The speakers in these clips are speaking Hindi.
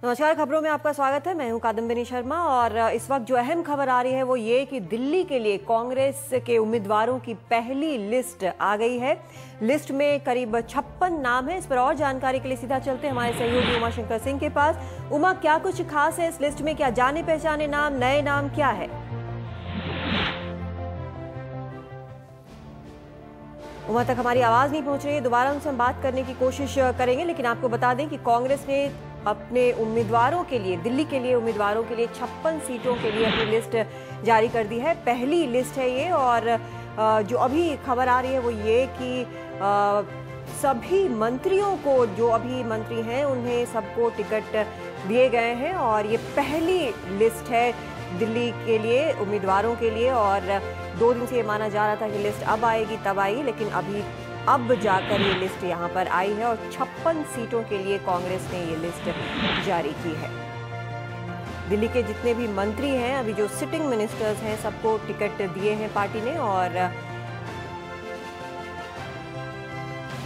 नमस्कार, खबरों में आपका स्वागत है। मैं हूं कादम्बिनी शर्मा और इस वक्त जो अहम खबर आ रही है वो ये कि दिल्ली के लिए कांग्रेस के उम्मीदवारों की पहली लिस्ट आ गई है। लिस्ट में करीब 56 नाम है। इस पर और जानकारी के लिए सीधा चलते हैं हमारे सहयोगी उमा शंकर सिंह के पास। उमा, क्या कुछ खास है इस लिस्ट में? क्या जाने पहचाने नाम, नए नाम क्या है? उमा तक हमारी आवाज नहीं पहुंच रही है, दोबारा उनसे हम बात करने की कोशिश करेंगे। लेकिन आपको बता दें कि कांग्रेस ने अपने उम्मीदवारों के लिए, दिल्ली के लिए उम्मीदवारों के लिए 56 सीटों के लिए अपनी लिस्ट जारी कर दी है। पहली लिस्ट है ये और जो अभी खबर आ रही है वो ये कि सभी मंत्रियों को, जो अभी मंत्री हैं उन्हें सबको टिकट दिए गए हैं और ये पहली लिस्ट है दिल्ली के लिए उम्मीदवारों के लिए। और 2 दिन से ये माना जा रहा था कि लिस्ट अब आएगी तब आई, लेकिन अब जाकर ये लिस्ट यहाँ पर आई है और 56 सीटों के लिए कांग्रेस ने ये लिस्ट जारी की है। दिल्ली के जितने भी मंत्री हैं, अभी जो सिटिंग मिनिस्टर्स हैं, सबको टिकट दिए हैं पार्टी ने और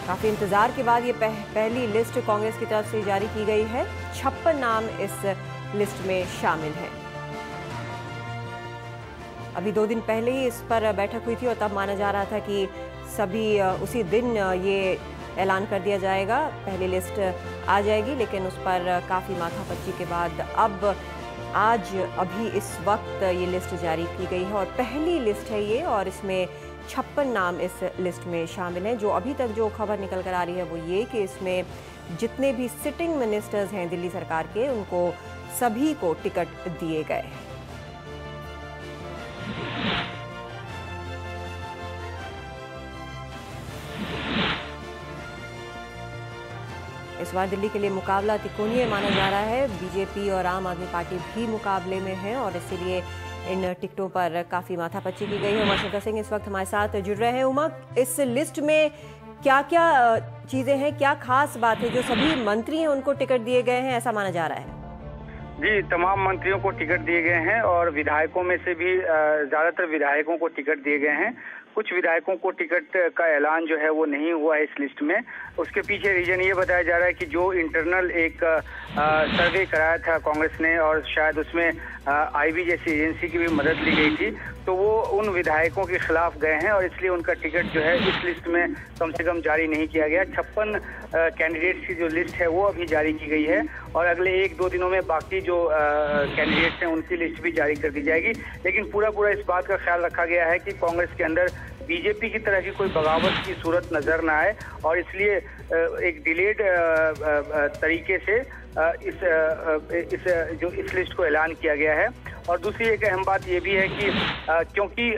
काफी इंतजार के बाद ये पहली लिस्ट कांग्रेस की तरफ से जारी की गई है। 56 नाम इस लिस्ट में शामिल हैं। अभी 2 दिन पहले ही इस पर बैठक हुई थी और तब माना जा रहा था कि सभी उसी दिन ये ऐलान कर दिया जाएगा, पहली लिस्ट आ जाएगी। लेकिन उस पर काफ़ी माथापच्ची के बाद अब आज अभी इस वक्त ये लिस्ट जारी की गई है और पहली लिस्ट है ये और इसमें 56 नाम इस लिस्ट में शामिल हैं। जो अभी तक जो खबर निकल कर आ रही है वो ये कि इसमें जितने भी सिटिंग मिनिस्टर्स हैं दिल्ली सरकार के, उनको सभी को टिकट दिए गए हैं। इस बार दिल्ली के लिए मुकाबला तिकोनीय माना जा रहा है। बीजेपी और आम आदमी पार्टी भी मुकाबले में है और इसीलिए इन टिकटों पर काफी माथापच्ची की गई है। उमा शंकर सिंह इस वक्त हमारे साथ जुड़ रहे हैं। उमा, इस लिस्ट में क्या क्या चीजें हैं, क्या खास बात है? जो सभी मंत्री हैं उनको टिकट दिए गए हैं ऐसा माना जा रहा है। जी, तमाम मंत्रियों को टिकट दिए गए हैं और विधायकों में से भी ज्यादातर विधायकों को टिकट दिए गए हैं। कुछ विधायकों को टिकट का ऐलान जो है वो नहीं हुआ है इस लिस्ट में। उसके पीछे रीजन ये बताया जा रहा है कि जो इंटरनल एक सर्वे कराया था कांग्रेस ने और शायद उसमें आईबी जैसी एजेंसी की भी मदद ली गई थी, तो वो उन विधायकों के खिलाफ गए हैं और इसलिए उनका टिकट जो है इस लिस्ट में कम से कम जारी नहीं किया गया। 56 कैंडिडेट्स की जो लिस्ट है वो अभी जारी की गई है और अगले 1-2 दिनों में बाकी जो कैंडिडेट्स हैं उनकी लिस्ट भी जारी कर दी जाएगी। लेकिन पूरा इस बात का ख्याल रखा गया है कि कांग्रेस के अंदर बीजेपी की तरह की कोई बगावत की सूरत नजर न आए और इसलिए एक डिलेड तरीके से इस लिस्ट को ऐलान किया गया है। और दूसरी एक अहम बात ये भी है कि क्योंकि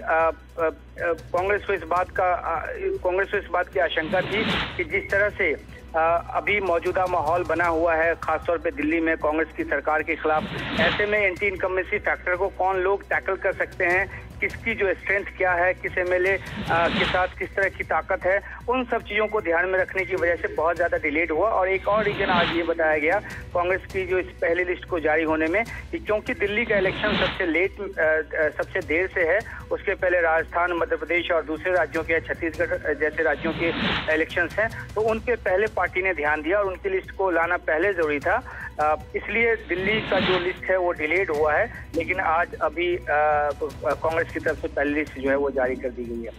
कांग्रेस को इस बात की आशंका थी कि जिस तरह से अभी मौजूदा माहौल बना हुआ है खासतौर पे दिल्ली में कांग्रेस की सरकार के खिलाफ, ऐसे में एंटी इनकम्बेंसी फैक्टर को कौन लोग टैकल कर सकते हैं, किसकी जो स्ट्रेंथ क्या है, किस एमएलए के साथ किस तरह की ताकत है, उन सब चीजों को ध्यान में रखने की वजह से बहुत ज्यादा डिलेड हुआ। और एक और रीजन आज ये बताया गया कांग्रेस की जो इस पहली लिस्ट को जारी होने में कि क्योंकि दिल्ली का इलेक्शन सबसे देर से है, उसके पहले राजस्थान, मध्य प्रदेश और दूसरे राज्यों के, छत्तीसगढ़ जैसे राज्यों के इलेक्शंस हैं, तो उन पे पहले पार्टी ने ध्यान दिया और उनकी लिस्ट को लाना पहले जरूरी था। इसलिए दिल्ली का जो लिस्ट है वो डिलेड हुआ है। लेकिन आज अभी कांग्रेस की तरफ से पहली लिस्ट जो है वो जारी कर दी गई है।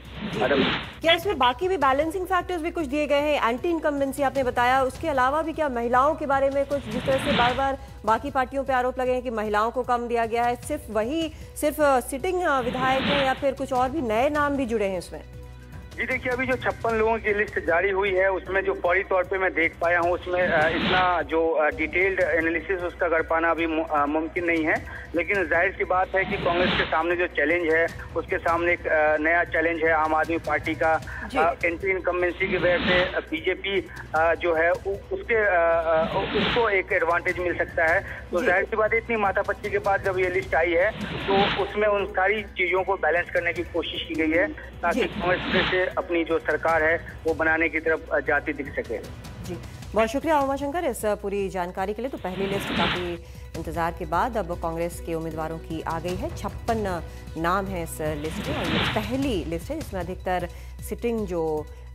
क्या इसमें बाकी भी बैलेंसिंग फैक्टर्स भी कुछ दिए गए हैं? एंटी इनकम्बेंसी आपने बताया, उसके अलावा भी क्या महिलाओं के बारे में कुछ, जिस तरह से बार बार बाकी पार्टियों पे आरोप लगे हैं कि महिलाओं को कम दिया गया है, सिर्फ सिटिंग विधायक हैं या फिर कुछ और भी नए नाम भी जुड़े हैं इसमें? जी देखिए, अभी जो 56 लोगों की लिस्ट जारी हुई है उसमें जो फौरी तौर पे मैं देख पाया हूँ उसमें इतना जो डिटेल्ड एनालिसिस उसका कर पाना अभी मुमकिन नहीं है। लेकिन जाहिर सी बात है कि कांग्रेस के सामने जो चैलेंज है, उसके सामने एक नया चैलेंज है आम आदमी पार्टी का। एंटी इनकम्बेंसी की वजह से बीजेपी जो है उसको एक एडवांटेज मिल सकता है। तो जाहिर सी बात है इतनी माथापच्ची के बाद जब ये लिस्ट आई है तो उसमें उन सारी चीजों को बैलेंस करने की कोशिश की गई है ताकि कांग्रेस से अपनी जो सरकार है वो बनाने की तरफ जाती दिख सके। जी, बहुत शुक्रिया उमा शंकर इस पूरी जानकारी के लिए। तो पहली लिस्ट काफी इंतजार के बाद अब कांग्रेस के उम्मीदवारों की आ गई है। 56 नाम है इस लिस्ट में और ये पहली लिस्ट है जिसमें अधिकतर सिटिंग जो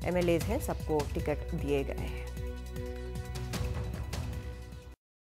एमएलएज हैं सबको टिकट दिए गए हैं।